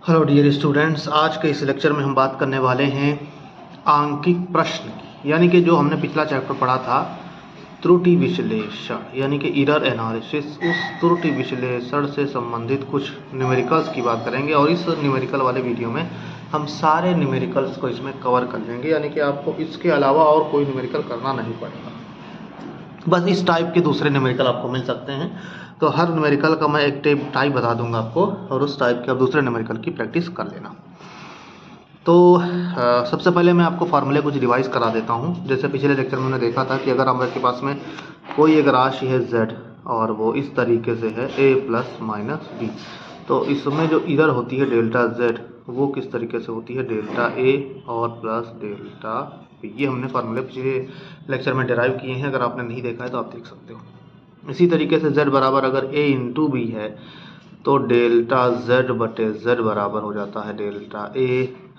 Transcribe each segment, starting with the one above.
Hello dear students, आज के इस लेक्चर में हम बात करने वाले हैं आंकिक प्रश्न की, यानी कि जो हमने पिछला चैप्टर पढ़ा था त्रुटि विश्लेषण यानी कि एरर एनालिसिस। उस त्रुटि विश्लेषण से संबंधित कुछ न्यूमेरिकल्स की बात करेंगे और इस न्यूमेरिकल वाले वीडियो में हम सारे न्यूमेरिकल्स को इसमें कवर कर लेंगे, यानी कि आपको इसके अलावा और कोई न्यूमेरिकल करना नहीं पड़ेगा। बस इस टाइप के दूसरे न्यूमेरिकल आपको मिल सकते हैं, तो हर न्यूमेरिकल का मैं एक टाइप बता दूंगा आपको और उस टाइप के आप दूसरे न्यूमेरिकल की प्रैक्टिस कर लेना। तो सबसे पहले मैं आपको फार्मूले कुछ रिवाइज करा देता हूं। जैसे पिछले लेक्चर में हमने देखा था कि अगर हमारे पास में कोई एक राशि है z और वो इस तरीके से है a प्लस माइनस b, तो इसमें जो इधर होती है डेल्टा z वो किस तरीके से होती है डेल्टा a और प्लस डेल्टा b। ये हमने फार्मूले पिछले लेक्चर में डिराइव किए हैं, अगर आपने नहीं देखा है तो आप देख सकते हो। इसी तरीके से z बराबर अगर a इंटू बी है तो डेल्टा z बटे z बराबर हो जाता है डेल्टा a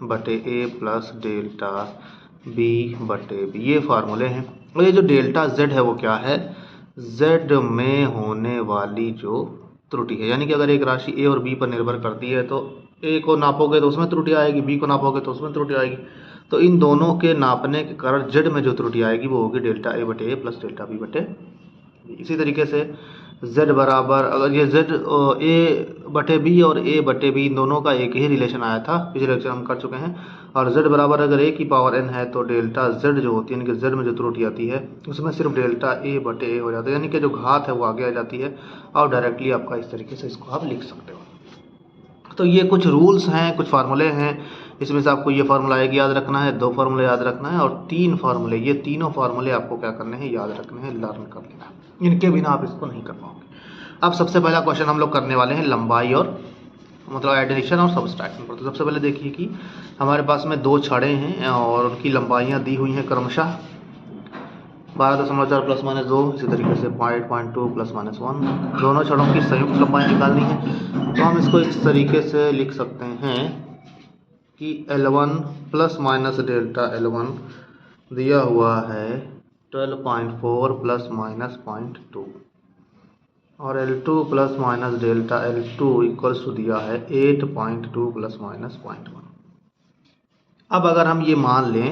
बटे a प्लस डेल्टा b बटे b। ये फार्मूले हैं। और ये जो डेल्टा z है वो क्या है, z में होने वाली जो त्रुटि है, यानी कि अगर एक राशि a और b पर निर्भर करती है तो a को नापोगे तो उसमें त्रुटि आएगी, b को नापोगे तो उसमें त्रुटि आएगी। तो इन दोनों के नापने के कारण z में जो त्रुटि आएगी वो होगी डेल्टा a बटे a प्लस डेल्टा b बटे b। इसी तरीके से z बराबर अगर ये z a बटे बी और a बटे बी इन दोनों का एक ही रिलेशन आया था, पिछले लेक्चर हम कर चुके हैं। और z बराबर अगर a की पावर n है तो डेल्टा z जो होती है, यानी कि z में जो त्रुटि आती है उसमें सिर्फ डेल्टा a बटे a हो जाता है, यानी कि जो घात है वो आगे आ जाती है और डायरेक्टली आपका इस तरीके से इसको आप लिख सकते हो। तो ये कुछ रूल्स हैं, कुछ फार्मूले हैं। इसमें से आपको ये फार्मूला एक याद रखना है, दो फार्मूले याद रखना है और तीन फार्मूले, ये तीनों फार्मूले आपको क्या करने हैं, याद रखने हैं, लर्न कर लेना है। इनके बिना आप इसको नहीं कर पाओगे। अब सबसे पहला क्वेश्चन हम लोग करने वाले हैं लंबाई और मतलब एडिशन और सब्सट्रैक्शन पर। तो सबसे पहले देखिए कि हमारे पास में दो छड़े हैं और उनकी लंबाइयाँ दी हुई हैं क्रमशः 12.4 प्लस माइनस 2, इसी तरीके से 0.2 प्लस माइनस 1। दोनों छड़ों की संयुक्त लंबाई निकालनी है, तो हम इसको इस तरीके से लिख सकते हैं कि L1 plus minus delta L1 दिया हुआ है 12.4 प्लस माइनस 0.2 और L2 plus minus delta L2 equals to दिया है 8.2 प्लस माइनस 0.1। अब अगर हम ये मान लें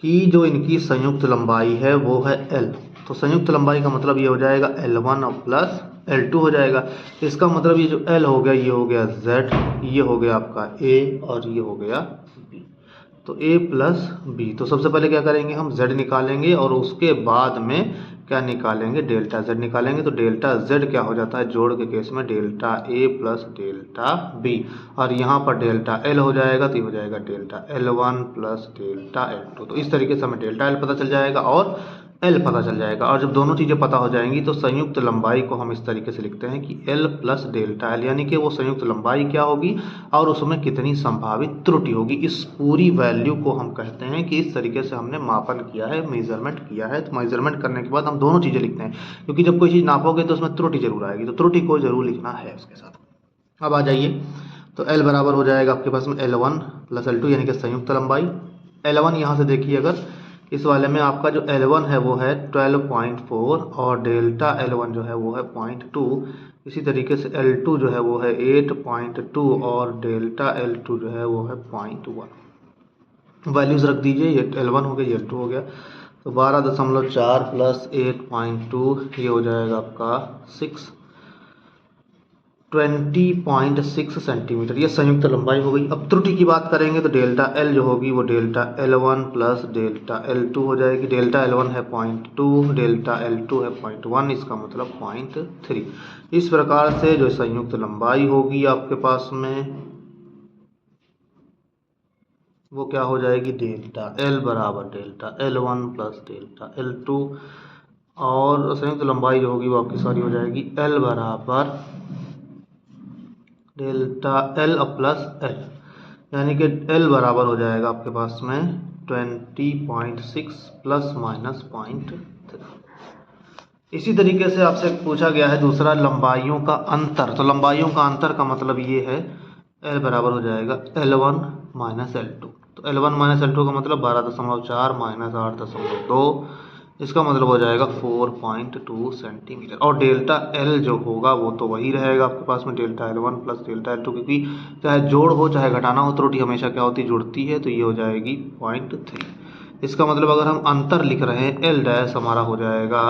कि जो इनकी संयुक्त लंबाई है वो है L, तो संयुक्त लंबाई का मतलब ये हो जाएगा L1 और प्लस L2 हो जाएगा। इसका मतलब ये जो L हो गया ये हो गया Z, ये हो गया आपका A और ये हो गया B। तो A प्लस B, तो सबसे पहले क्या करेंगे हम Z निकालेंगे और उसके बाद में क्या निकालेंगे, डेल्टा Z निकालेंगे। तो डेल्टा Z क्या हो जाता है जोड़ के केस में delta A plus delta B और यहाँ पर डेल्टा L हो जाएगा तो ये हो जाएगा delta L1 plus delta L2। तो इस तरीके से हमें डेल्टा L पता चल जाएगा और L पता चल जाएगा। और जब दोनों चीज़ें पता हो जाएंगी तो संयुक्त लंबाई को हम इस तरीके से लिखते हैं कि L प्लस डेल्टा L, यानी कि वो संयुक्त लंबाई क्या होगी और उसमें कितनी संभावित त्रुटि होगी। इस पूरी वैल्यू को हम कहते हैं कि इस तरीके से हमने मापन किया है, मेजरमेंट किया है। तो मेजरमेंट करने के बाद हम दोनों चीज़ें लिखते हैं, क्योंकि जब कोई चीज़ नापोगे तो उसमें त्रुटि जरूर आएगी, तो त्रुटि को जरूर लिखना है उसके साथ। अब आ जाइए, तो L बराबर हो जाएगा आपके पास में L1 प्लस L2 यानी कि संयुक्त लंबाई। L1 यहाँ से देखिए, अगर इस वाले में आपका जो L1 है वो है 12.4 और डेल्टा L1 जो है वो है 0.2। इसी तरीके से L2 जो है वो है 8.2 और डेल्टा L2 जो है वो है 0.1। वैल्यूज़ रख दीजिए, ये L1 हो गया, ये L2 हो गया। तो 12.4 प्लस 8.2 ये हो जाएगा आपका 20.6 सेंटीमीटर, ये संयुक्त लंबाई हो गई। अब त्रुटि की बात करेंगे तो डेल्टा L जो होगी वो delta L1 plus delta L2 हो जाएगी। डेल्टा L1 है 0.2, डेल्टा L2 है 0.1, इसका मतलब 0.3। इस प्रकार से जो संयुक्त लंबाई होगी आपके पास में वो क्या हो जाएगी, डेल्टा L बराबर delta L1 plus delta L2 और संयुक्त लंबाई जो होगी वो आपकी सारी हो जाएगी L बराबर डेल्टा L प्लस L, यानी कि L बराबर हो जाएगा आपके पास में 20.6 प्लस माइनस 0.3। इसी तरीके से आपसे पूछा गया है दूसरा लंबाइयों का अंतर। तो लंबाइयों का अंतर का मतलब ये है L बराबर हो जाएगा L1 माइनस L2। तो L1 माइनस L2 का मतलब 12.4 माइनस 8.2 इसका मतलब हो जाएगा 4.2 सेंटीमीटर। और डेल्टा एल जो होगा वो तो वही रहेगा आपके पास में, delta L1 plus delta L2, क्योंकि चाहे जोड़ हो चाहे घटाना हो त्रुटि हमेशा क्या होती है, जुड़ती है। तो ये हो जाएगी 0.3। इसका मतलब अगर हम अंतर लिख रहे हैं एल डैश हमारा हो जाएगा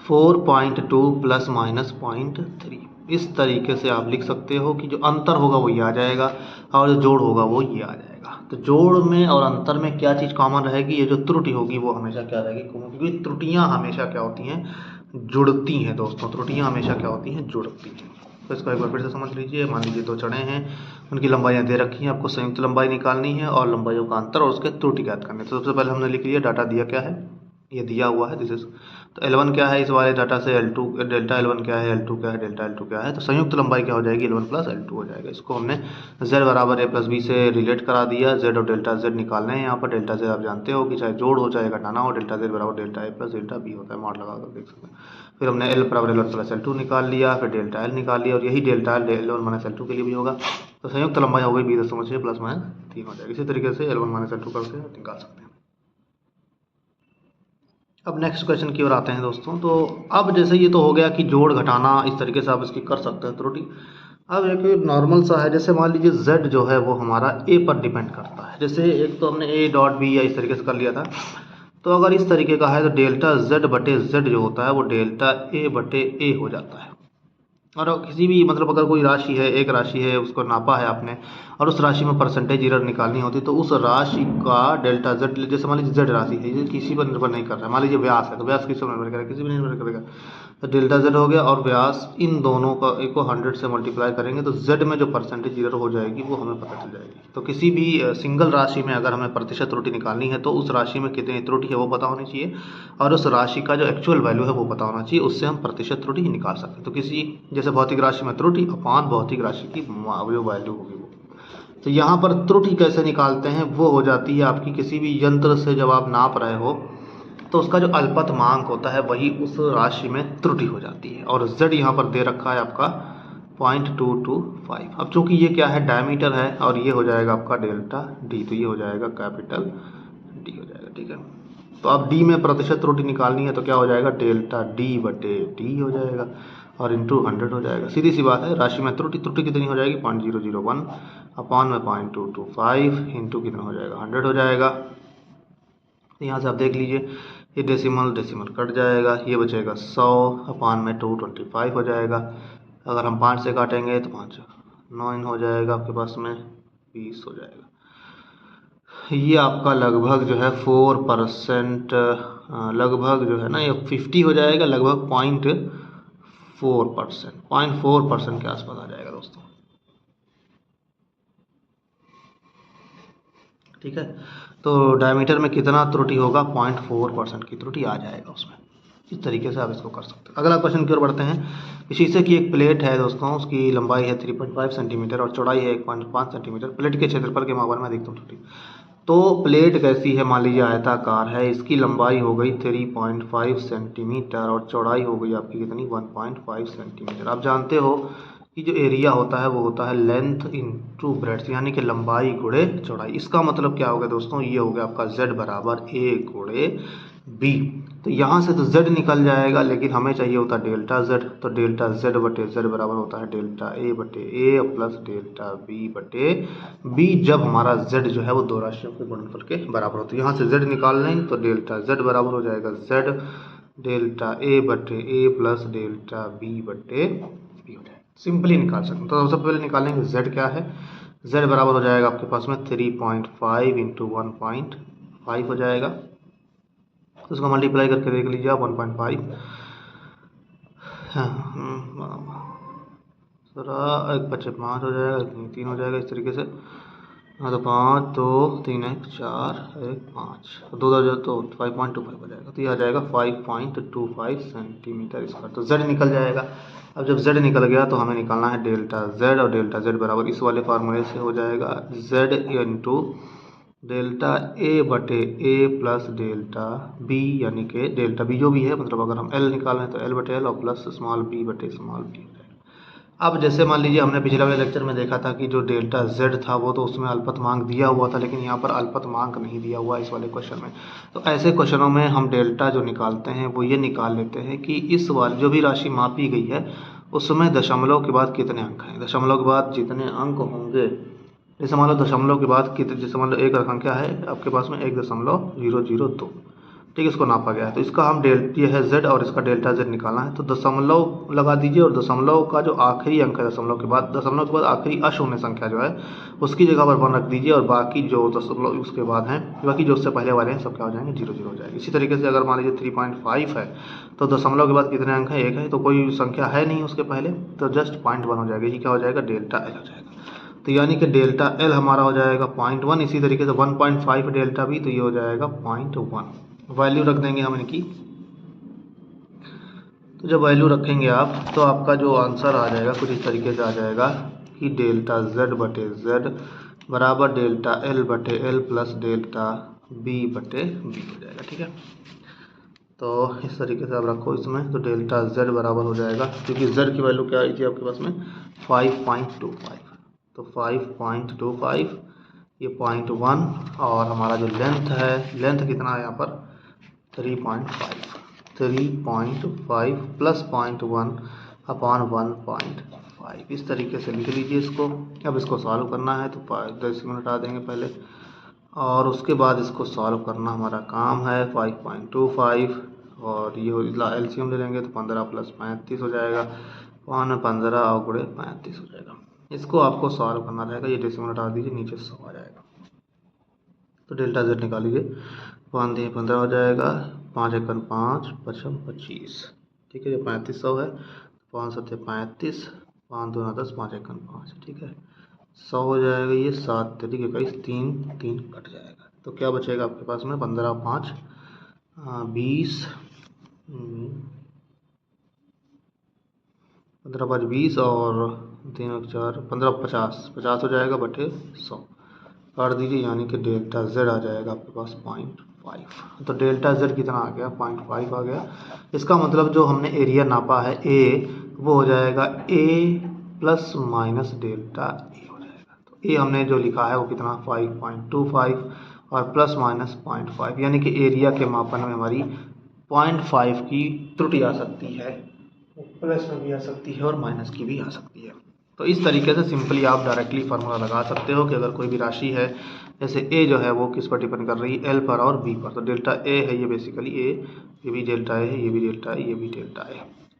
4.2 प्लस माइनस 0.3। इस तरीके से आप लिख सकते हो कि जो अंतर होगा वो ये आ जाएगा और जो जोड़ होगा वो ये आ जाएगा। तो जोड़ में और अंतर में क्या चीज़ कॉमन रहेगी, ये जो त्रुटि होगी वो हमेशा क्या रहेगी, कॉमन, क्योंकि त्रुटियां हमेशा क्या होती हैं, जुड़ती हैं दोस्तों। त्रुटियां हमेशा क्या होती हैं, जुड़ती हैं। तो इसको एक बार फिर से समझ लीजिए। मान लीजिए दो चढ़े हैं, उनकी लंबाइयाँ दे रखी हैं, आपको संयुक्त लंबाई निकालनी है और लंबाइयों का अंतर और उसके त्रुटि ज्ञात करनी है। तो सबसे पहले हमने लिख लिया, डाटा दिया क्या है, ये दिया हुआ है, दिस इज। तो L1 क्या है इस वाले डाटा से, L2 डेल्टा L1 क्या है, L2 क्या है, डेल्टा L2 क्या है। तो संयुक्त लंबाई क्या हो जाएगी, L1 प्लस L2 हो जाएगा। इसको हमने z बराबर a प्लस बी से रिलेट करा दिया। z और डेल्टा z निकालने हैं यहाँ पर। डेल्टा z आप जानते हो कि चाहे जोड़ हो चाहे घटाना हो, डेल्टा z बराबर delta a plus delta b होता है, मॉड लगा कर देख सकते हैं। फिर हमने L बराबर L1 प्लस L2 निकाल लिया, फिर डेल्टा L निकाल लिया, और यही डेल्टा L1 माइनस L2 के लिए भी होगा। तो संयुक्त लंबाई हो गई b दशमलव छः प्लस माइनस 3 हो जाएगी। इसी तरीके से L1 माइनस L2 करके निकाल सकते हैं। अब नेक्स्ट क्वेश्चन की ओर आते हैं दोस्तों। तो अब जैसे ये तो हो गया कि जोड़ घटाना, इस तरीके से आप इसकी कर सकते हैं त्रुटि। अब एक नॉर्मल सा है, जैसे मान लीजिए z जो है वो हमारा a पर डिपेंड करता है। जैसे एक तो हमने a डॉट b या इस तरीके से कर लिया था। तो अगर इस तरीके का है तो डेल्टा z बटे z जो होता है वो डेल्टा a बटे a हो जाता है। और किसी भी मतलब अगर कोई राशि है, एक राशि है, उसको नापा है आपने और उस राशि में परसेंटेज एरर निकालनी होती है, तो उस राशि का डेल्टा जेड, जैसे मान लीजिए जेड राशि है, ये किसी पर निर्भर नहीं कर रहा है। मान लीजिए व्यास है, तो व्यास किस पर निर्भर करेगा, किसी पर निर्भर करेगा। तो डेल्टा जेड हो गया और व्यास, इन दोनों का एक को 100 से मल्टीप्लाई करेंगे तो जेड में जो परसेंटेज एरर हो जाएगी वो हमें पता चल जाएगी। तो किसी भी सिंगल राशि में अगर हमें प्रतिशत त्रुटि निकालनी है तो उस राशि में कितनी त्रुटि है वो पता होनी चाहिए, और उस राशि का जो एक्चुअल वैल्यू है वो पता होना चाहिए। उससे हम प्रतिशत त्रुटि निकाल सकते हैं। तो किसी जैसे भौतिक राशि में त्रुटि अपान भौतिक राशि की जो वैल्यू होगी वो। तो यहाँ पर त्रुटि कैसे निकालते हैं, वो हो जाती है आपकी किसी भी यंत्र से जब आप नाप रहे हो तो उसका जो अल्पतमांक होता है वही उस राशि में त्रुटि हो जाती है। और z यहाँ पर दे रखा है आपका 0.225। अब चूंकि ये क्या है, डायमीटर है, और ये हो जाएगा आपका डेल्टा d, तो ये हो जाएगा कैपिटल D हो जाएगा, ठीक है। तो अब d में प्रतिशत त्रुटि निकालनी है तो क्या हो जाएगा, डेल्टा d बटे d हो जाएगा और इंटू 100 हो जाएगा। सीधी सी बात है, राशि में त्रुटि कितनी हो जाएगी, 0.001 अपान में 0.225 इंटू कितना हो जाएगा, 100 हो जाएगा। तो यहाँ से आप देख लीजिए, ये डेसिमल कट जाएगा, ये बचेगा 100 अपान में 225 हो जाएगा। अगर हम 5 से काटेंगे तो 5 9 हो जाएगा, आपके पास में 20 हो जाएगा। ये आपका लगभग जो है 4%, लगभग जो है ना ये 50 हो जाएगा, लगभग 0.4% के आसपास आ जाएगा दोस्तों, ठीक है। तो डायमीटर में कितना त्रुटि होगा, 0.4% की त्रुटि आ जाएगा उसमें। इस तरीके से आप इसको कर सकते हैं। अगला क्वेश्चन की ओर बढ़ते हैं। शीशे की एक प्लेट है दोस्तों, उसकी लंबाई है 3.5 सेंटीमीटर और चौड़ाई है 1.5 सेंटीमीटर। प्लेट के क्षेत्रफल के मापन में अधिकतम त्रुटि। तो प्लेट कैसी है, मान लीजिए आयताकार है, इसकी लंबाई हो गई 3.5 सेंटीमीटर और चौड़ाई हो गई आपकी कितनी, 1.5 सेंटीमीटर। आप जानते हो कि जो एरिया होता है वो होता है लेंथ इनटू ब्रेड्थ, यानी कि लंबाई गुणे चौड़ाई। इसका मतलब क्या होगा दोस्तों, ये हो गया आपका z बराबर a गुणे b। तो यहाँ से तो z निकल जाएगा, लेकिन हमें चाहिए होता है डेल्टा z। तो डेल्टा z बटे z बराबर होता है डेल्टा a बटे a प्लस डेल्टा b बटे b, जब हमारा z जो है वो दो राशियों के गुणनफल के बराबर होता है। यहाँ से z निकाल लें तो डेल्टा z बराबर हो जाएगा z डेल्टा a बटे a प्लस डेल्टा b बटे b हो जाएगा। सिंपली निकाल सकते हैं। तो सबसे पहले निकालेंगे z क्या है, z बराबर हो जाएगा आपके पास में 3.5 इंटू 1.5 हो जाएगा। तो उसको मल्टीप्लाई करके देख लीजिए आप, 1.5 एक 5 हो जाएगा, 3 हो जाएगा, इस तरीके से। हाँ तो 5 2 3 1 4 1 5 2 2 तो 5.25 हो जाएगा। तो ये आ जाएगा 5.25 सेंटीमीटर स्क्वायर। तो z निकल जाएगा। अब जब z निकल गया तो हमें निकालना है डेल्टा z, और डेल्टा z बराबर इस वाले फार्मूले से हो जाएगा z इंटू डेल्टा a बटे a प्लस डेल्टा b, यानी कि डेल्टा b जो भी है, मतलब अगर हम l निकालें तो l बटे l और प्लस स्मॉल b बटे स्मॉल b हो जाएगा। अब जैसे मान लीजिए हमने पिछले वाले लेक्चर में देखा था कि जो डेल्टा z था वो तो उसमें अल्पतमांक दिया हुआ था, लेकिन यहाँ पर अल्पतमांक नहीं दिया हुआ इस वाले क्वेश्चन में। तो ऐसे क्वेश्चनों में हम डेल्टा जो निकालते हैं वो ये निकाल लेते हैं कि इस वाली जो भी राशि मापी गई है उसमें दशमलव के बाद कितने अंक हैं। दशमलव के बाद जितने अंक होंगे, जैसे मान लो दशमलव के बाद कितने, जैसे मान लो एक संख्या है आपके पास में 1.002, ठीक है, इसको नापा गया है। तो इसका हम ये है z और इसका डेल्टा z निकालना है। तो दशमलव लगा दीजिए और दशमलव का जो आखिरी अंक है दशमलव के बाद आखिरी अशून्य संख्या जो है उसकी जगह पर 1 रख दीजिए, और बाकी जो दशमलव उसके बाद हैं, बाकी जो उससे पहले वाले हैं सब क्या हो जाएंगे, 0 हो जाएंगे। इसी तरीके से अगर मान लीजिए 3.5 है तो दशमलव के बाद कितने अंक है, 1 है, तो कोई संख्या है नहीं उसके पहले, तो जस्ट 0.1 हो जाएगा। ये क्या हो जाएगा, डेल्टा l हो जाएगा। तो यानी कि डेल्टा l हमारा हो जाएगा 0.1। इसी तरीके से 1.5 डेल्टा भी, तो ये हो जाएगा 0.1। वैल्यू रख देंगे हम इनकी। तो जब वैल्यू रखेंगे आप तो आपका जो आंसर आ जाएगा कुछ इस तरीके से आ जाएगा कि डेल्टा z बटे z बराबर डेल्टा l बटे l प्लस डेल्टा b बटे b हो जाएगा। ठीक है, तो इस तरीके से आप रखो इसमें। तो डेल्टा z बराबर हो जाएगा, क्योंकि z की वैल्यू क्या आई थी आपके पास में 5.25, तो 5.25 ये 0.1, और हमारा जो लेंथ है, लेंथ कितना है यहाँ पर 3.5 प्लस 0.1 अपॉन 1.5, इस तरीके से लिख लीजिए इसको। अब इसको सॉल्व करना है तो 10 मिनट हटा देंगे पहले, और उसके बाद इसको सॉल्व करना हमारा काम है। 5.25 और ये एलसीएम ले लेंगे तो 15 प्लस 35 हो जाएगा, 15 और गुणे 35 हो जाएगा। इसको आपको सॉल्व करना रहेगा। ये डेसिमल हटा दीजिए, नीचे 100 आ जाएगा। तो डेल्टा z निकाल लीजिए, 5 × 15 हो जाएगा, 5 × 5 = 25। ठीक है, जो 3500 है, 5 × 7 = 35, 5 × 2 = 10, 5 × 5। ठीक है, 100 हो जाएगा। ये 7 × 3 = 21, 3 कट जाएगा। तो क्या बचेगा आपके पास में 15 × 5 = 20, 15 × 5 = 20 और 3 × 4 = 15, 50 हो जाएगा बटे 100 काट दीजिए, यानी कि डेल्टा z आ जाएगा आपके पास 0.5। तो डेल्टा z कितना आ गया, 0.5 आ गया। इसका मतलब जो हमने एरिया नापा है a, वो हो जाएगा a plus minus delta a हो जाएगा। तो a हमने जो लिखा है वो कितना 5.25 और प्लस माइनस 0.5, यानी कि एरिया के मापन में हमारी 0.5 की त्रुटि आ सकती है, प्लस में भी आ सकती है और माइनस की भी आ सकती है। तो इस तरीके से सिंपली आप डायरेक्टली फार्मूला लगा सकते हो कि अगर कोई भी राशि है, जैसे a जो है वो किस पर डिपेंड कर रही है, l पर और b पर। तो डेल्टा a है ये बेसिकली a, ये भी डेल्टा a है, ये भी डेल्टा a, ये भी डेल्टा a।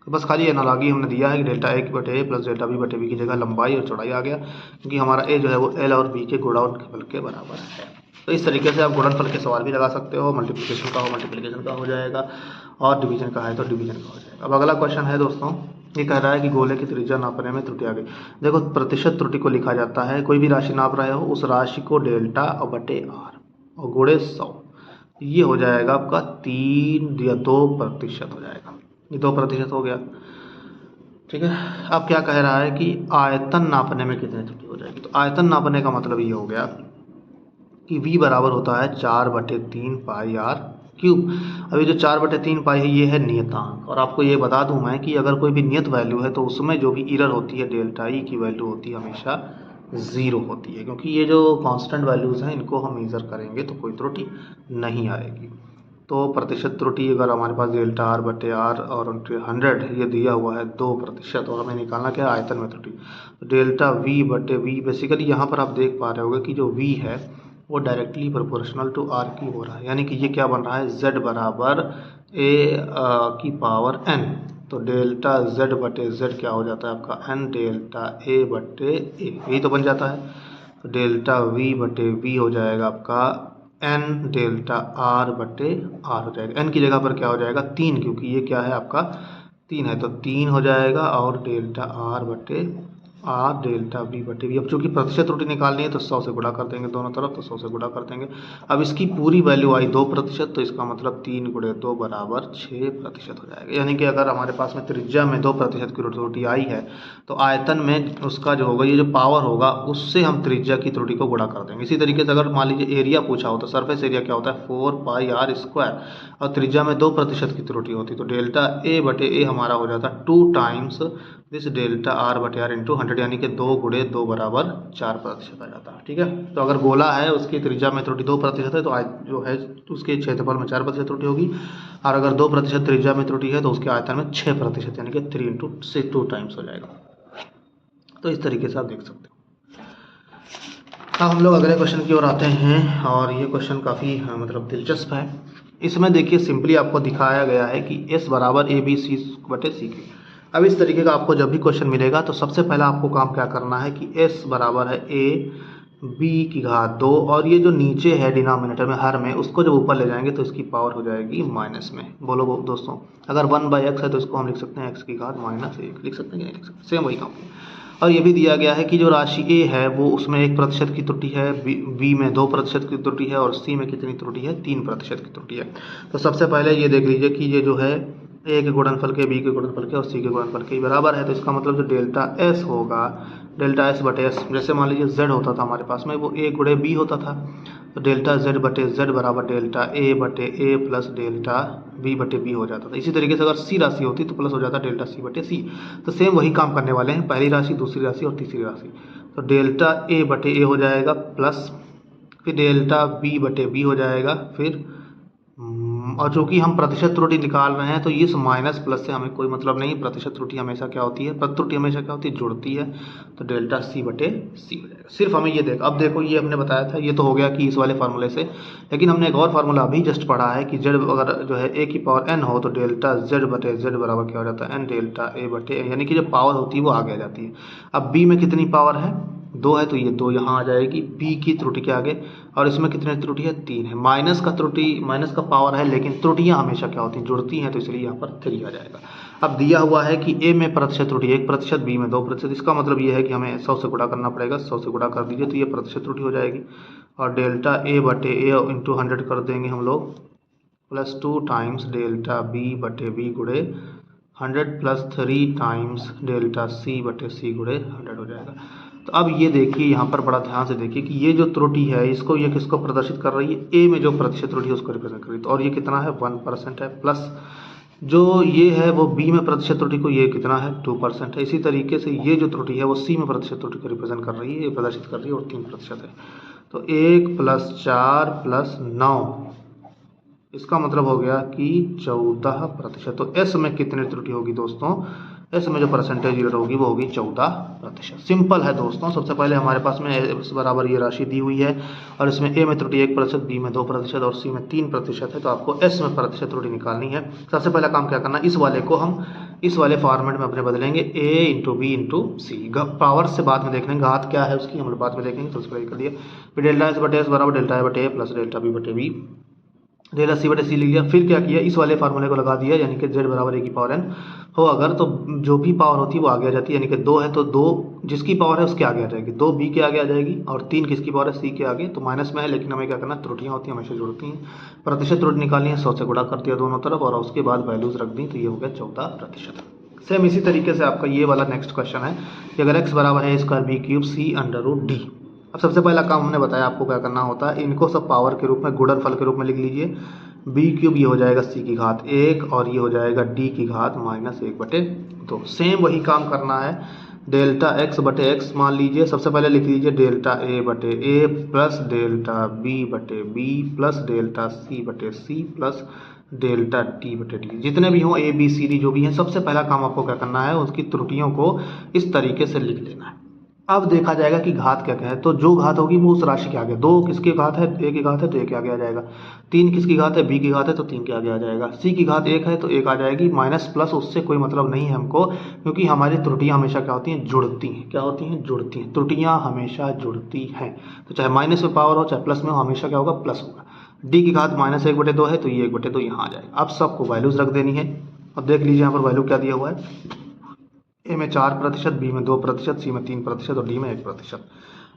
तो बस खाली एनालॉजी हमने दिया है कि डेल्टा a बटे a प्लस डेल्टा b बटे b की जगह लंबाई और चौड़ाई आ गया, क्योंकि हमारा a जो है वो l और b के गुणनफल के बराबर है। तो इस तरीके से आप गुणनफल के सवाल भी लगा सकते हो। मल्टीप्लिकेशन का हो मल्टीप्लिकेशन का हो जाएगा, और डिवीजन का है तो डिवीजन का हो जाएगा। अब अगला क्वेश्चन है दोस्तों, ये कह रहा है कि गोले की त्रिज्या नापने में त्रुटि आ गई। देखो, प्रतिशत त्रुटि को लिखा जाता है, कोई भी राशि नाप रहे हो उस राशि को डेल्टा और बटे आर और गुणे 100, ये हो जाएगा आपका 3 या 2% हो जाएगा। ये 2% हो गया। ठीक है, अब क्या कह रहा है कि आयतन नापने में कितनी त्रुटि हो जाएगी। तो आयतन नापने का मतलब ये हो गया कि v बराबर होता है 4/3 पाई r क्यूब। अभी जो 4/3 पाई है ये है नियतांक, और आपको ये बता दूं मैं कि अगर कोई भी नियत वैल्यू है तो उसमें जो भी एरर होती है डेल्टा ई की वैल्यू होती है हमेशा 0 होती है, क्योंकि ये जो कांस्टेंट वैल्यूज़ हैं इनको हम मेज़र करेंगे तो कोई त्रुटि नहीं आएगी। तो प्रतिशत त्रुटि अगर हमारे पास डेल्टा r बटे r और 100 ये दिया हुआ है 2%, और हमें निकालना क्या है, आयतन में त्रुटि। तो डेल्टा v बटे v, बेसिकली यहाँ पर आप देख पा रहे होंगे कि जो v है वो डायरेक्टली प्रोपोर्शनल टू r की हो रहा है, यानी कि ये क्या बन रहा है, z बराबर a की पावर n। तो डेल्टा z बटे z क्या हो जाता है आपका n डेल्टा a बटे a, यही तो बन जाता है। तो डेल्टा v बटे v हो जाएगा आपका n डेल्टा r बटे r हो जाएगा। n की जगह पर क्या हो जाएगा 3, क्योंकि ये क्या है आपका 3 है, तो 3 हो जाएगा, और डेल्टा r बटे r डेल्टा v बटे v। अब चूंकि प्रतिशत त्रुटि निकालनी है तो 100 से गुणा कर देंगे दोनों तरफ, तो 100 से गुणा कर देंगे। अब इसकी पूरी वैल्यू आई 2%, तो इसका मतलब 3 × 2 बराबर 6% हो जाएगा। यानी कि अगर हमारे पास में त्रिज्या में 2% की त्रुटि आई है तो आयतन में उसका जो होगा, ये जो पावर होगा उससे हम त्रिज्या की त्रुटि को गुणा कर देंगे। इसी तरीके से अगर मान लीजिए एरिया पूछा हो तो सरफेस एरिया क्या होता है 4πr², और त्रिज्या में 2% की त्रुटि होती तो डेल्टा a बटे a हमारा हो जाता 2 टाइम्स, दिस डेल्टा आर बटे आर इंटू 100 यानी कि 2 गुणे 2 बराबर 4% आ जाता है। ठीक है, तो अगर गोला है उसकी त्रिज्या में त्रुटि 2% है तो जो है उसके क्षेत्रफल में 4% त्रुटि होगी, और अगर 2% त्रिज्या में त्रुटि है तो उसके आयतन में 6% यानी कि 3 इंटू से 2 टाइम्स हो जाएगा। तो इस तरीके से आप देख सकते हो। अब हम लोग अगले क्वेश्चन की ओर आते हैं, और ये क्वेश्चन काफ़ी मतलब दिलचस्प है। इसमें देखिए सिंपली आपको दिखाया गया है कि s बराबर ए बी सी बटे सी के। अब इस तरीके का आपको जब भी क्वेश्चन मिलेगा तो सबसे पहला आपको काम क्या करना है कि s बराबर है a b की घात 2, और ये जो नीचे है डिनोमिनेटर में हर में, उसको जब ऊपर ले जाएंगे तो इसकी पावर हो जाएगी माइनस में। बोलो दोस्तों, अगर 1/x है तो इसको हम लिख सकते हैं x की घात -1 लिख सकते हैं कि नहीं लिख सकते, सेम वही काम। और ये भी दिया गया है कि जो राशि a है वो उसमें 1% की त्रुटि है, b में 2% की त्रुटि है, और c में कितनी त्रुटि है, 3% की त्रुटि है। तो सबसे पहले ये देख लीजिए कि ये जो है a के गुणनफल के, b के गुणनफल के और c के गुणनफल के बराबर है। तो इसका मतलब जो डेल्टा s होगा, डेल्टा s बटे s, जैसे मान लीजिए z होता था हमारे पास में, वो a गुणे b होता था, तो डेल्टा z बटे z बराबर डेल्टा a बटे a प्लस डेल्टा b बटे b हो जाता था। इसी तरीके से अगर c राशि होती तो प्लस हो जाता डेल्टा c बटे c। तो सेम वही काम करने वाले हैं, पहली राशि, दूसरी राशि और तीसरी राशि। तो डेल्टा a बटे a हो जाएगा प्लस फिर डेल्टा b बटे b हो जाएगा, फिर और चूंकि हम प्रतिशत त्रुटि निकाल रहे हैं तो इस माइनस प्लस से हमें कोई मतलब नहीं। प्रतिशत त्रुटि हमेशा क्या होती है, त्रुटि हमेशा क्या होती है, जुड़ती है। तो डेल्टा सी बटे सी हो जाएगा। सिर्फ हमें ये अब देखो ये हमने बताया था, ये तो हो गया कि इस वाले फार्मूले से, लेकिन हमने एक और फार्मूला अभी जस्ट पढ़ा है कि जेड अगर जो है ए की पावर एन हो तो डेल्टा जेड बटे जेड बराबर क्या हो जाता है, एन डेल्टा ए बटे ए, यानी कि जो पावर होती है वो आगे आ जाती है। अब बी में कितनी पावर है, 2 है, तो ये 2 यहाँ आ जाएगी b की त्रुटि के आगे, और इसमें कितनी त्रुटि है, 3 है। माइनस का त्रुटि, माइनस का पावर है, लेकिन त्रुटियां हमेशा क्या होती हैं, जुड़ती हैं, तो इसलिए यहाँ पर 3 आ जाएगा। अब दिया हुआ है कि a में प्रतिशत त्रुटि 1%, b में 2%, इसका मतलब ये है कि हमें 100 से गुणा करना पड़ेगा। 100 से गुणा कर दीजिए तो ये प्रतिशत त्रुटि हो जाएगी, और डेल्टा a बटे a इंटू 100 कर देंगे हम लोग, प्लस 2 टाइम्स डेल्टा b बटे b गुणे 100 प्लस 3 टाइम्स डेल्टा c बटे c गुणे 100 हो जाएगा। तो अब ये देखिए यहाँ पर बड़ा ध्यान से देखिए कि ये जो त्रुटि है इसको ये किसको प्रदर्शित कर रही है, ए में जो प्रतिशत त्रुटि है उसको रिप्रेजेंट कर रही है। तो और ये कितना है, 1% है, प्लस जो ये है वो बी में प्रतिशत त्रुटि को, ये कितना है, 2% है। इसी तरीके से ये जो त्रुटि है वो सी में प्रतिशत त्रुटि को रिप्रेजेंट कर रही है, ये प्रदर्शित कर रही है, और 3% है। तो 1 प्लस 4 प्लस 9, इसका मतलब हो गया कि 14%। तो एस में कितनी त्रुटि होगी दोस्तों, एस में जो परसेंटेज एरर होगी वो होगी 14%। सिंपल है दोस्तों। सबसे पहले हमारे पास में एस बराबर ये राशि दी हुई है, और इसमें ए में त्रुटि 1%, बी में 2% और सी में 3% है। तो आपको एस में प्रतिशत त्रुटि निकालनी है। सबसे पहला काम क्या करना है, इस वाले को हम इस वाले फॉर्मेट में अपने बदलेंगे, ए इंटू बी इंटू सी। पावर से बाद में देख लेंगे, घात क्या है उसकी हम लोग बाद में देखेंगे। तो उसको कर दिया, फिर डेल्टा एस बटे एस बराबर डेल्टा ए बटे ए प्लस डेल्टा बी बटे बी, डेल्टा सी बटे सी लिख लिया। फिर क्या किया, इस वाले फार्मूले को लगा दिया, यानी कि z बराबर ए की पावर n हो अगर तो जो भी पावर होती है वो आगे आ जाती है, यानी कि 2 है तो 2 जिसकी पावर है उसके आगे आ जाएगी, 2 b के आगे आ जाएगी, और 3 किसकी पावर है, c के आगे। तो माइनस में है, लेकिन हमें क्या करना, त्रुटियां होती हैं हमेशा जुड़ती हैं। प्रतिशत त्रुटि निकालनी है, 100 से गुणा कर दिया दोनों तरफ, और उसके बाद वैल्यूज रख दी, तो ये हो गया 14%। सेम इसी तरीके से आपका ये वाला नेक्स्ट क्वेश्चन है कि अगर x बराबर है square B cube C under root D. अब सबसे पहला काम हमने बताया आपको क्या करना होता है, इनको सब पावर के रूप में, गुणनफल के रूप में लिख लीजिए। बी क्यूब ये हो जाएगा सी की घात 1, और ये हो जाएगा डी की घात -1/2। सेम वही काम करना है। डेल्टा एक्स बटे एक्स मान लीजिए, सबसे पहले लिख लीजिए डेल्टा ए बटे ए प्लस डेल्टा बी बटे बी प्लस डेल्टा सी बटे सी प्लस डेल्टा टी बटे डी। जितने भी हों ए बी सी डी जो भी हैं, सबसे पहला काम आपको क्या करना है, उसकी त्रुटियों को इस तरीके से लिख लेना है। अब देखा जाएगा कि घात क्या क्या है, तो जो घात होगी वो उस राशि के आगे, 2 किसकी घात है, ए की घात है तो ए के आगे आ जाएगा, 3 किसकी घात है, बी की घात है तो 3 के आगे आ जाएगा, सी की घात 1 है तो 1 आ जाएगी। माइनस प्लस उससे कोई मतलब नहीं है हमको, क्योंकि हमारी त्रुटियां हमेशा क्या होती हैं, जुड़ती हैं। क्या होती हैं, जुड़ती हैं। त्रुटियां हमेशा जुड़ती हैं, तो चाहे माइनस में पावर हो चाहे प्लस में हो, हमेशा क्या होगा, प्लस होगा। डी की घात -1/2 है तो ये 1/2 यहाँ आ जाएगा। अब सबको वैल्यूज रख देनी है। अब देख लीजिए यहाँ पर वैल्यू क्या दिया हुआ है, ए में 4%, बी में 2%, सी में 3% और डी में 1%।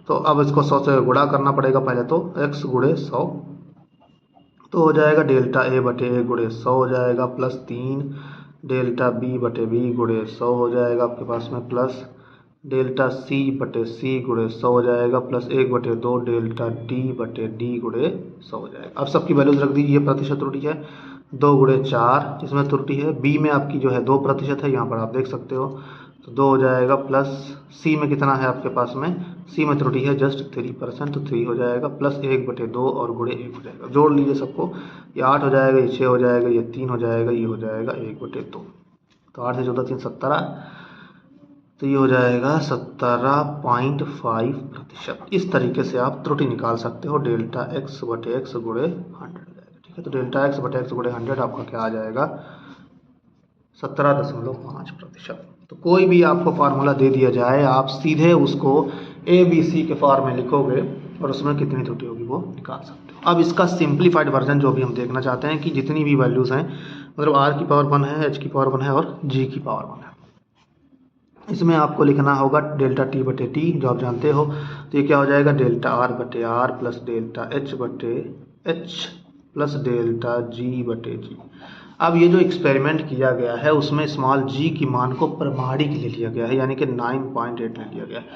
तो अब इसको 100 से गुणा करना पड़ेगा पहले, तो x गुणे 100 तो हो जाएगा डेल्टा ए बटे ए गुणे 100 हो जाएगा, प्लस 3 डेल्टा बी बटे बी गुणे 100 हो जाएगा आपके पास में, प्लस डेल्टा सी बटे सी गुणे 100 हो जाएगा, प्लस 1/2 डेल्टा डी बटे डी गुणे 100 हो जाएगा। अब सबकी वैल्यूज रख दीजिए। ये प्रतिशत त्रुटि है, 2 गुणे 4 इसमें त्रुटि है, बी में आपकी जो है 2% है, यहाँ पर आप देख सकते हो। तो 2 हो जाएगा, प्लस सी में कितना है आपके पास में, सी में त्रुटि है जस्ट 3%, तो 3 हो जाएगा, प्लस 1/2 और गुणे 1 हो जाएगा। जोड़ लीजिए सबको, ये 8 हो जाएगा, ये 6 हो जाएगा, ये 3 हो जाएगा, ये हो जाएगा 1/2। तो 8 से 14 3 17, तो ये हो जाएगा 17.5%। इस तरीके से आप त्रुटि निकाल सकते हो, डेल्टा एक्स बटे एक्स गुणे 100 हो जाएगा। ठीक है, तो डेल्टा एक्स बटे एक्स गुणे 100 आपका क्या आ जाएगा, 17.5%। तो कोई भी आपको फार्मूला दे दिया जाए, आप सीधे उसको ABC के फॉर्म में लिखोगे और उसमें कितनी त्रुटि होगी वो निकाल सकते हो। अब इसका सिंप्लीफाइड वर्जन जो भी हम देखना चाहते हैं कि जितनी भी वैल्यूज़ हैं, मतलब R की पावर 1 है, H की पावर 1 है और G की पावर 1 है, इसमें आपको लिखना होगा डेल्टा T बटे T, जो आप जानते हो। तो ये क्या हो जाएगा, डेल्टा R बटे R प्लस डेल्टा H बटे H प्लस डेल्टा G बटे G। अब ये जो एक्सपेरिमेंट किया गया है उसमें स्मॉल g की मान को प्रमाणिक ले लिया गया है, यानी कि 9.8 ले लिया गया है,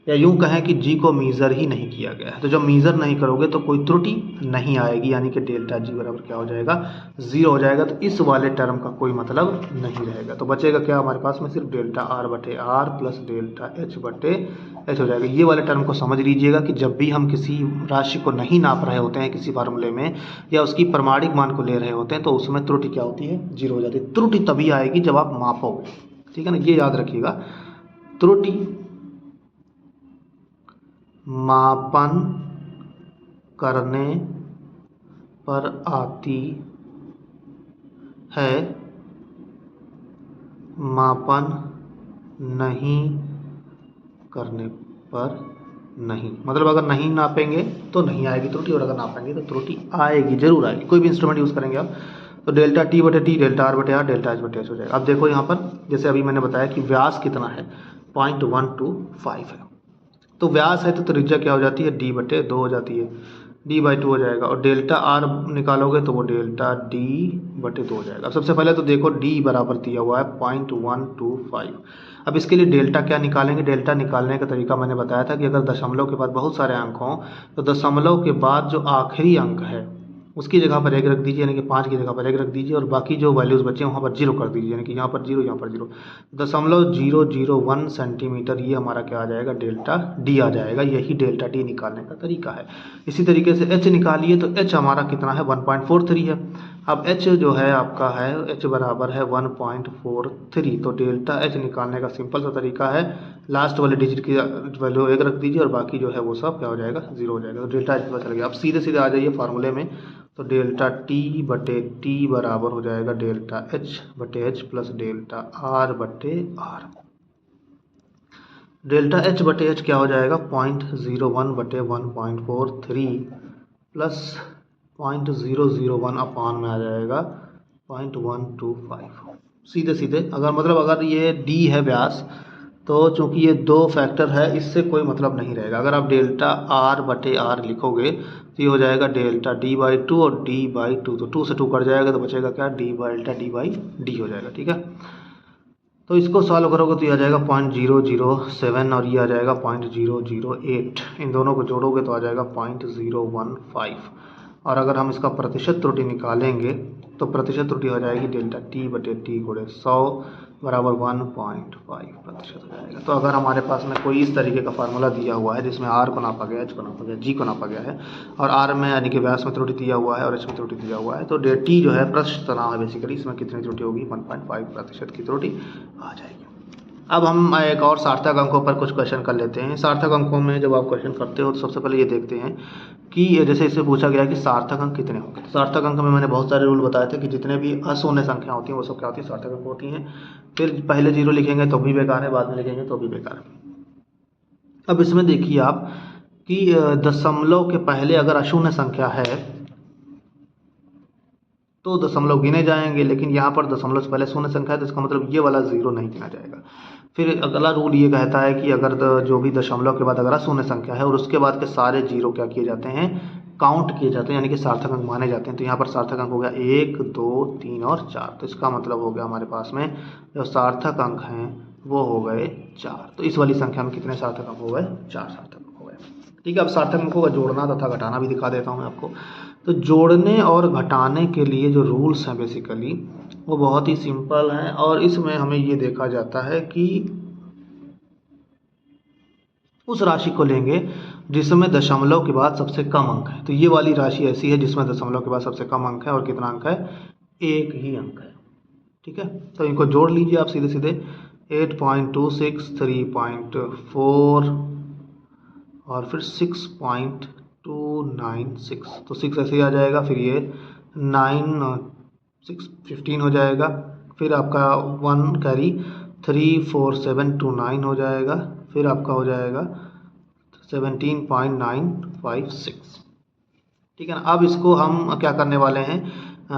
या यूं कहें कि g को मीज़र ही नहीं किया गया है। तो जब मीज़र नहीं करोगे तो कोई त्रुटि नहीं आएगी, यानी कि डेल्टा g बराबर क्या हो जाएगा, 0 हो जाएगा। तो इस वाले टर्म का कोई मतलब नहीं रहेगा। तो बचेगा क्या हमारे पास में, सिर्फ डेल्टा R बटे R प्लस डेल्टा H बटे H हो जाएगा। ये वाले टर्म को समझ लीजिएगा कि जब भी हम किसी राशि को नहीं नाप रहे होते हैं किसी फार्मूले में, या उसकी प्रमाणिक मान को ले रहे होते हैं, तो उसमें त्रुटि क्या होती है, 0 हो जाती है। त्रुटि तभी आएगी जब आप मापोगे, ठीक है ना, ये याद रखिएगा। त्रुटि मापन करने पर आती है, मापन नहीं करने पर नहीं। मतलब अगर नहीं नापेंगे तो नहीं आएगी त्रुटि, और अगर नापेंगे तो त्रुटि आएगी, जरूर आएगी। कोई भी इंस्ट्रूमेंट यूज़ करेंगे आप, तो डेल्टा T बटे T, डेल्टा R बटे R, डेल्टा H बटे H हो जाएगा। अब देखो यहाँ पर, जैसे अभी मैंने बताया कि व्यास कितना है, 0.125 है। तो व्यास है तो त्रिज्या क्या हो जाती है, D बटे 2 हो जाती है, D/2 हो जाएगा। और डेल्टा R निकालोगे तो वो डेल्टा D बटे 2 हो जाएगा। अब सबसे पहले तो देखो D बराबर दिया हुआ है 0.125। अब इसके लिए डेल्टा क्या निकालेंगे, डेल्टा निकालने का तरीका मैंने बताया था कि अगर दशमलव के बाद बहुत सारे अंक हों तो दशमलव के बाद जो आखिरी अंक है उसकी जगह पर 1 रख दीजिए, यानी कि 5 की जगह पर 1 रख दीजिए, और बाकी जो वैल्यूज़ बचे वहाँ पर 0 कर दीजिए, यानी कि यहाँ पर 0, यहाँ पर 0। 0.001 सेंटीमीटर, ये हमारा क्या आ जाएगा, डेल्टा D आ जाएगा। यही डेल्टा D निकालने का तरीका है। इसी तरीके से H निकालिए, तो H हमारा कितना है, 1.43 है। अब H जो है आपका है, H बराबर है 1.43। तो डेल्टा H निकालने का सिंपल सा तरीका है, लास्ट वाले डिजिट की वैल्यू 1 रख दीजिए और बाकी जो है वो सब क्या हो जाएगा, 0 हो जाएगा। तो डेल्टा H पता चल गया। अब सीधे सीधे आ जाइए फार्मूले में, तो डेल्टा T बटे T बराबर हो जाएगा डेल्टा H बटे H प्लस डेल्टा R बटे R। डेल्टा H बटे H क्या हो जाएगा, 0.01 बटे 1.43 प्लस 0.001 अपान में आ जाएगा 0.125। सीधे सीधे अगर मतलब अगर ये D है व्यास, तो चूंकि ये 2 फैक्टर है, इससे कोई मतलब नहीं रहेगा। अगर आप डेल्टा R बटे R लिखोगे तो ये हो जाएगा डेल्टा D/2 और D/2, तो 2 से 2 कट जाएगा तो बचेगा क्या, डेल्टा D/D हो जाएगा। ठीक है, तो इसको सॉल्व करोगे तो ये आ जाएगा 0.007 और ये आ जाएगा 0.008। इन दोनों को जोड़ोगे तो आ जाएगा 0.015। और अगर हम इसका प्रतिशत त्रुटि निकालेंगे तो प्रतिशत त्रुटि हो जाएगी डेल्टा T बटे T गुणे 100 बराबर 1.5% हो जाएगा। तो अगर हमारे पास में कोई इस तरीके का फार्मूला दिया हुआ है जिसमें R को नापा गया, H को नापा गया, G को नापा गया है, और R में यानी कि व्यास में त्रुटि दिया हुआ है और H में त्रुटि दिया हुआ है, तो T जो है पृष्ठ तनाव है बेसिकली, इसमें कितनी त्रुटि होगी, 1.5% की त्रुटि आ जाएगी। अब हम एक और सार्थक अंकों पर कुछ क्वेश्चन कर लेते हैं। सार्थक अंकों में जब आप क्वेश्चन करते हो तो सबसे पहले ये देखते हैं कि जैसे इससे पूछा गया कि सार्थक अंक कितने होंगे। तो सार्थक अंक में मैंने बहुत सारे रूल बताए थे कि जितने भी अशून्य संख्या होती हैं वो सब क्या होती है, सार्थक अंक होती हैं। फिर पहले 0 लिखेंगे तो भी बेकार है, बाद में लिखेंगे तो भी बेकार है। अब इसमें देखिए आप कि दशमलव के पहले अगर अशून्य संख्या है तो दशमलव गिने जाएंगे, लेकिन यहाँ पर दशमलव से पहले शून्य संख्या है तो इसका मतलब ये वाला 0 नहीं गिना जाएगा। फिर अगला रूल ये कहता है कि अगर जो भी दशमलव के बाद अगर शून्य संख्या है और उसके बाद के सारे 0 क्या किए जाते हैं, काउंट किए जाते हैं, यानी कि सार्थक अंक माने जाते हैं। तो यहाँ पर सार्थक अंक हो गया 1, 2, 3 और 4। तो इसका मतलब हो गया हमारे पास में जो सार्थक अंक हैं वो हो गए 4। तो इस वाली संख्या में कितने सार्थक अंक हो गए, 4 सार्थक अंक हो गए। ठीक है, अब सार्थक अंकों का जोड़ना तथा घटाना भी दिखा देता हूँ मैं आपको। तो जोड़ने और घटाने के लिए जो रूल्स हैं बेसिकली वो बहुत ही सिंपल हैं, और इसमें हमें ये देखा जाता है कि उस राशि को लेंगे जिसमें दशमलव के बाद सबसे कम अंक है। तो ये वाली राशि ऐसी है जिसमें दशमलव के बाद सबसे कम अंक है, और कितना अंक है, एक ही अंक है। ठीक है, तो इनको जोड़ लीजिए आप सीधे सीधे, 8.26, 3.4 और फिर 6.296, तो 6 ऐसे ही आ जाएगा, फिर ये 15 हो जाएगा, फिर आपका 1 कैरी 34729 हो जाएगा, फिर आपका हो जाएगा 17.956। ठीक है ना। अब इसको हम क्या करने वाले हैं,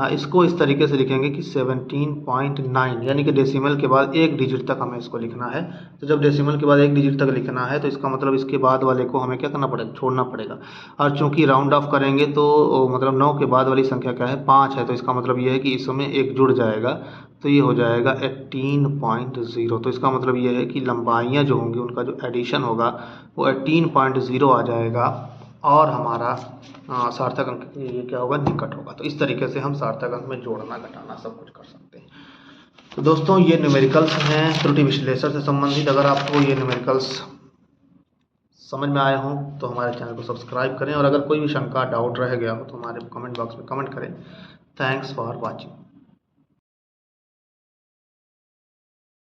इसको इस तरीके से लिखेंगे कि 17.9, यानी कि डेसिमल के बाद एक डिजिट तक हमें इसको लिखना है। तो जब डेसिमल के बाद एक डिजिट तक लिखना है तो इसका मतलब इसके बाद वाले को हमें क्या करना पड़ेगा, छोड़ना पड़ेगा। और चूंकि राउंड ऑफ करेंगे तो मतलब 9 के बाद वाली संख्या क्या है, 5 है, तो इसका मतलब ये है कि इसमें एक जुड़ जाएगा, तो ये हो जाएगा 18.0। तो इसका मतलब ये है कि लंबाइयाँ जो होंगी उनका जो एडिशन होगा वो 18.0 आ जाएगा, और हमारा सार्थक अंक के लिए क्या होगा, निकट होगा। तो इस तरीके से हम सार्थक अंक में जोड़ना घटाना सब कुछ कर सकते हैं। तो दोस्तों ये न्यूमेरिकल्स हैं त्रुटि विश्लेषण से संबंधित। अगर आपको ये न्यूमेरिकल्स समझ में आए हों तो हमारे चैनल को सब्सक्राइब करें, और अगर कोई भी शंका डाउट रह गया हो तो हमारे कमेंट बॉक्स में कमेंट करें। Thanks for watching.